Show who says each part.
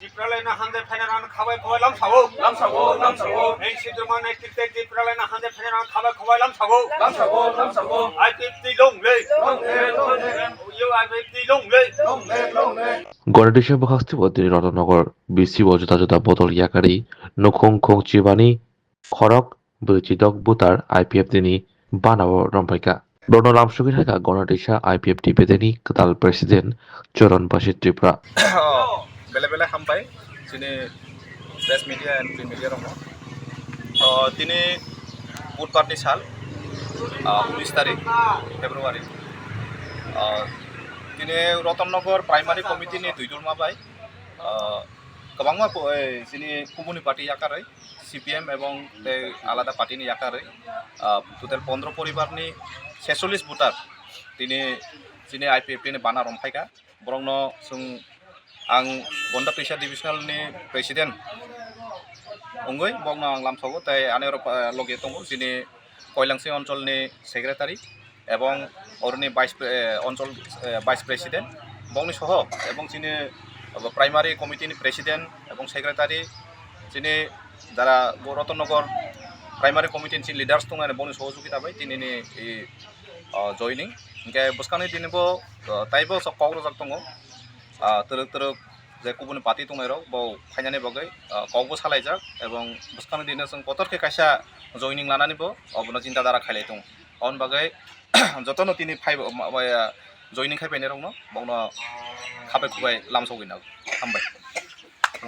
Speaker 1: Jipralena hande feneran khabai khawai lam sago ei sidruman ei tikte jipralena hande feneran khabai khawai lam sago ai tikti long le yo ai tikti long le
Speaker 2: গণদেশে বখাস্তিপতি রতনগর বিসি বজতা বদল ইয়াকারি নখং চিবানি খরক বৈচিদক বুতার IPF দিনি বানাবো রম্পাইকা বর্ণ লামসুগি থাকা গণদেশা আইপিএফ টিপেদেনি কাতাল প্রেসিডেন্ট চরণবাসী ত্রিপুরা
Speaker 3: বেলে বেলে হামবাই যিনি press media and print media দङ दिनै बुधबारनि साल 19 तारिख फेब्रुवारि दिनै रतननगर प्राइमारि कमिटिनि दुइदुलमा बाय गोबांमा जोंनि कमिउनिस्ट पार्टी याकारै सिपिएम এবং आलादा पार्टीनि याकारै टोटाल 15 परिबारनि 46 भोटार दिनै जोंनि आइपिएफ नि बाना रमफायगा बरंनो जों आं गन्डा तुइसा डिभिजनेलनि प्रेसिडेन्ट अंगै बंनो आं लामसावो ताई आनेर लगे दङ जोंनि कयलांसि अञ्चलनि सेक्रेटारि এবং अरनि अञ्चल भाइस प्रेसिडेन्ट बंनि सह এবং जोंनि प्राइमारि कमिटिनि प्रेसिडेन्ट এবং सेक्रेटारि जोंनि যারা रतननगर प्राइमारि कमिटिनि लिडार्स दङ बंनि सहযোगिता बाय दिनैनि जयनिं इनके बसखानि दिनैबो ताइबो क'क्राझार दङ तरक तरक जे गुबुन पार्टी दंनायराव बाव फाइनानि बागै क'बो सालायजाक এবং बसखानि दिनै जों कतरखे कायसा जयनिं लानानैबो अबनो चिन्ताधारा खायलाय दं अन बागै जतन दिनै जयनिं खायफैनाय दङ बावनो खाबाय खुबाय लामसावगैना हामबाय